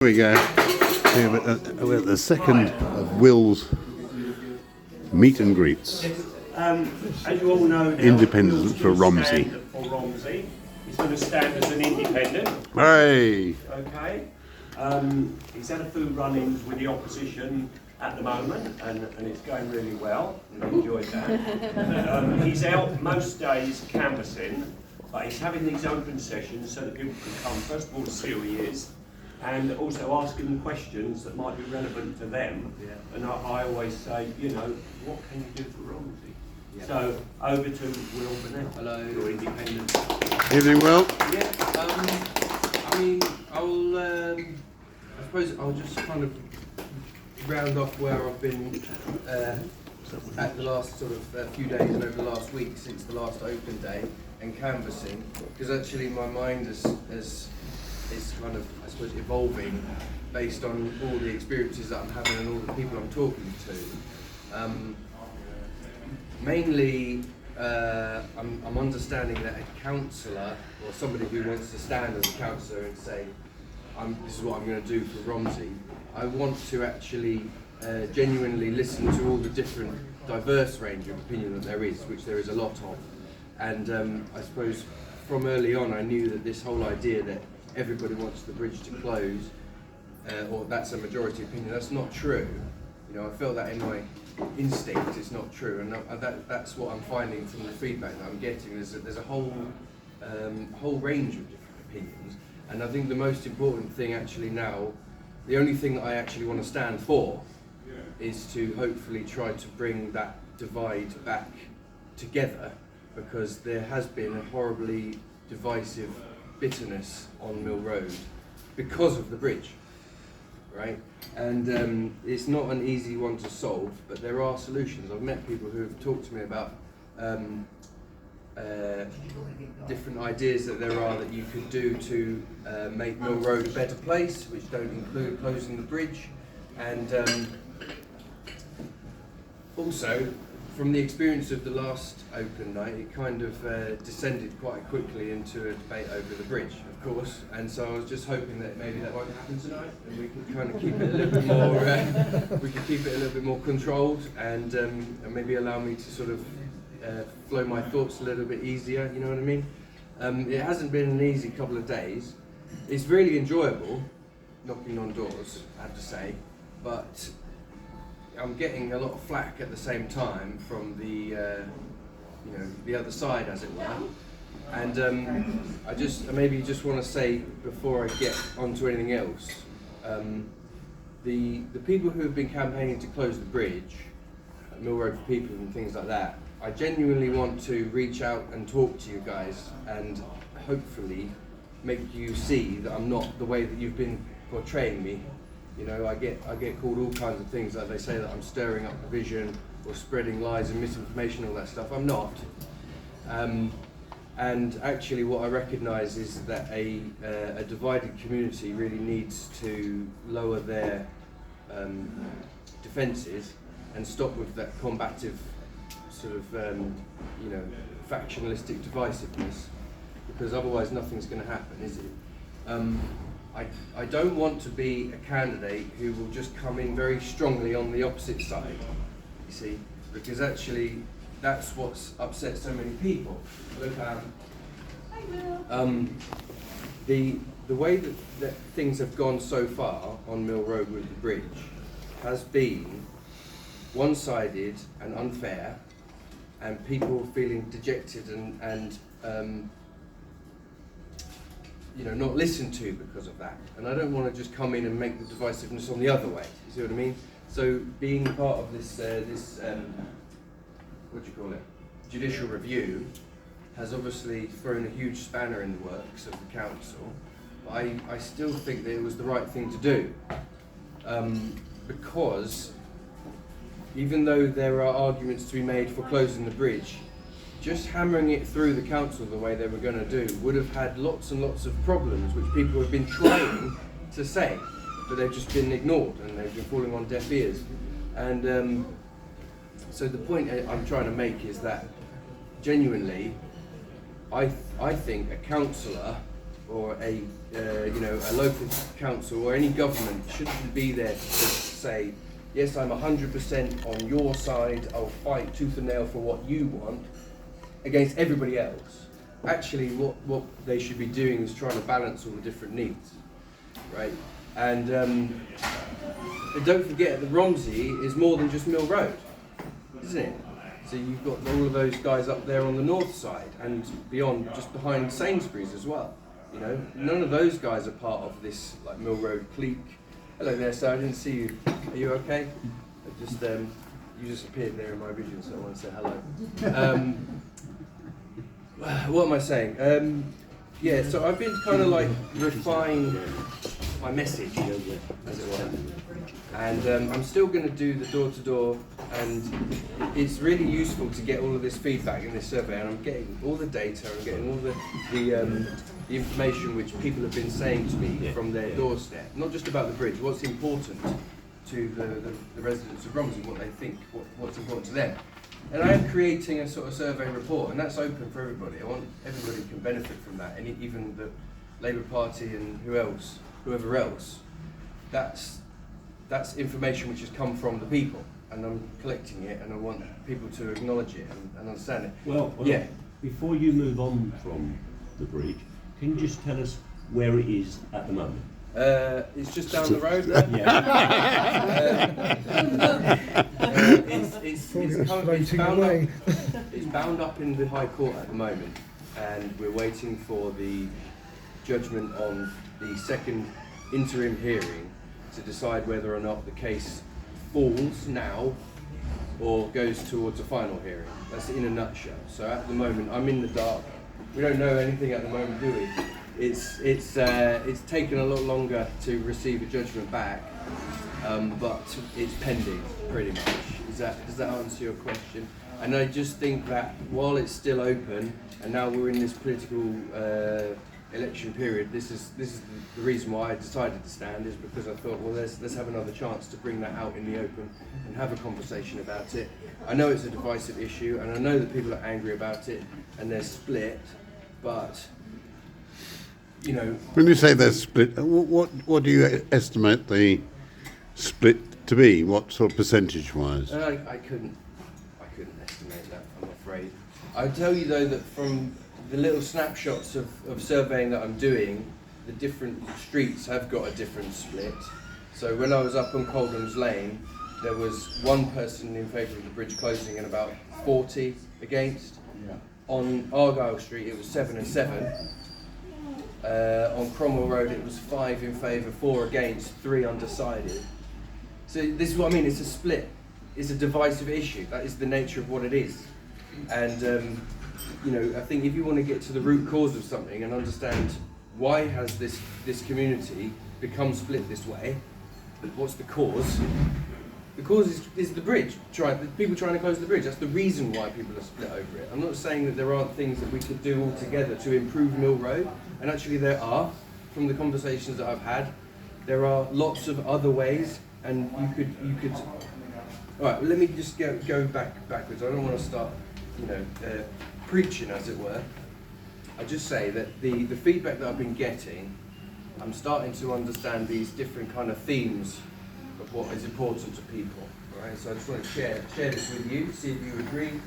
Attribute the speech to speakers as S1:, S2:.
S1: Here we go. We're at the second of Will's meet and greets.
S2: As you all know now,
S1: Independent for
S2: Will's
S1: Romsey.
S2: stand for Romsey. He's going to stand as an independent.
S1: Hey!
S2: Okay. He's had a few run-ins with the opposition at the moment, and it's going really well. I enjoyed that. He's out most days canvassing, but he's having these open sessions so that people can come, first of all, to see who he is, and also asking them questions that might be relevant to them. Yeah. And I always say, you know, what can you do for Romsey? Yeah. So, over to Will Bannell. Hello. Your independent.
S1: Evening, Will.
S3: Yeah, I suppose I'll just kind of round off where I've been at the last sort of few days and over the last week since the last open day and canvassing, because actually my mind is kind of, I suppose, evolving based on all the experiences that I'm having and all the people I'm talking to. Mainly, I'm understanding that a councillor or somebody who wants to stand as a councillor and say, this is what I'm going to do for Romsey, I want to actually genuinely listen to all the different diverse range of opinion that there is, which there is a lot of. And I suppose from early on I knew that this whole idea that everybody wants the bridge to close, or that's a majority opinion, that's not true. You know, I felt that in my instinct, it's not true, and that's what I'm finding from the feedback that I'm getting. There's a whole range of different opinions, and I think the most important thing actually now, the only thing that I actually want to stand for, is to hopefully try to bring that divide back together, because there has been a horribly divisive bitterness on Mill Road because of the bridge, right? And it's not an easy one to solve, but there are solutions. I've met people who have talked to me about different ideas that there are that you could do to make Mill Road a better place, which don't include closing the bridge. And also, from the experience of the last open night, it kind of descended quite quickly into a debate over the bridge, of course. And so I was just hoping that maybe that won't happen tonight, and we can kind of keep it a little bit more. We can keep it a little bit more controlled, and maybe allow me to sort of flow my thoughts a little bit easier. You know what I mean? It hasn't been an easy couple of days. It's really enjoyable, knocking on doors, I have to say, but I'm getting a lot of flack at the same time from the the other side, as it were. And I maybe just want to say, before I get onto anything else, the people who have been campaigning to close the bridge, Mill Road for People and things like that, I genuinely want to reach out and talk to you guys and hopefully make you see that I'm not the way that you've been portraying me. You know, I get called all kinds of things, like they say that I'm stirring up division or spreading lies and misinformation, all that stuff. I'm not. And actually what I recognise is that a divided community really needs to lower their defences and stop with that combative sort of, factionalistic divisiveness, because otherwise nothing's going to happen, is it? I don't want to be a candidate who will just come in very strongly on the opposite side, you see, because actually that's what's upset so many people. Look, the way that things have gone so far on Mill Road with the bridge has been one-sided and unfair, and people feeling dejected and not listened to because of that. And I don't want to just come in and make the divisiveness on the other way. You see what I mean? So being part of this what do you call it? Judicial review has obviously thrown a huge spanner in the works of the council. But I still think that it was the right thing to do, because even though there are arguments to be made for closing the bridge, just hammering it through the council the way they were going to do would have had lots and lots of problems, which people have been trying to say, but they've just been ignored and they've been falling on deaf ears. And so the point I'm trying to make is that genuinely, I think a councillor or a a local council or any government shouldn't be there to say, yes, I'm 100% on your side, I'll fight tooth and nail for what you want, against everybody else. Actually, what they should be doing is trying to balance all the different needs, right? And don't forget that Romsey is more than just Mill Road, isn't it? So you've got all of those guys up there on the north side and beyond, just behind Sainsbury's as well. You know, none of those guys are part of this like Mill Road clique. Hello there, sir. I didn't see you. Are you okay? I just you just appeared there in my vision, so I want to say hello. What am I saying? Yeah, so I've been kind of like refine my message, as it were. And I'm still going to do the door-to-door, and it's really useful to get all of this feedback in this survey, and I'm getting all the data, I'm getting all the information which people have been saying to me from their doorstep, not just about the bridge, what's important to the residents of Romsey, what they think, what's important to them. And I am creating a sort of survey report, and that's open for everybody. I want everybody can benefit from that, and even the Labour Party and whoever else. That's information which has come from the people, and I'm collecting it, and I want people to acknowledge it and understand it.
S4: Well,
S3: yeah.
S4: Before you move on from the bridge, can you just tell us where it is at the moment?
S3: It's just down the road there. It's bound up in the High Court at the moment, and we're waiting for the judgment on the second interim hearing to decide whether or not the case falls now or goes towards a final hearing. That's in a nutshell. So at the moment, I'm in the dark. We don't know anything at the moment, do we? It's taken a lot longer to receive a judgment back, but it's pending pretty much. Does that answer your question? And I just think that while it's still open, and now we're in this political election period, this is the reason why I decided to stand, is because I thought, well, let's have another chance to bring that out in the open and have a conversation about it. I know it's a divisive issue, and I know that people are angry about it and they're split, but you know.
S1: When you say they're split, what do you estimate the split to be? What sort of percentage-wise?
S3: I couldn't estimate that, I'm afraid. I'll tell you though that from the little snapshots of surveying that I'm doing, the different streets have got a different split. So when I was up on Coldham's Lane, there was one person in favour of the bridge closing and about 40 against. Yeah. On Argyle Street it was 7 and 7. On Cromwell Road it was 5 in favour, 4 against, 3 undecided. So this is what I mean, it's a split. It's a divisive issue. That is the nature of what it is. And you know, I think if you want to get to the root cause of something and understand why has this community become split this way, what's the cause? The cause is the bridge. People trying to close the bridge. That's the reason why people are split over it. I'm not saying that there aren't things that we could do all together to improve Mill Road, and actually there are. From the conversations that I've had, there are lots of other ways, and you could. All right, well, let me just go backwards. I don't want to start, preaching, as it were. I just say that the feedback that I've been getting, I'm starting to understand these different kind of themes of what is important to people. Right? So I just want to share this with you, see if you agree,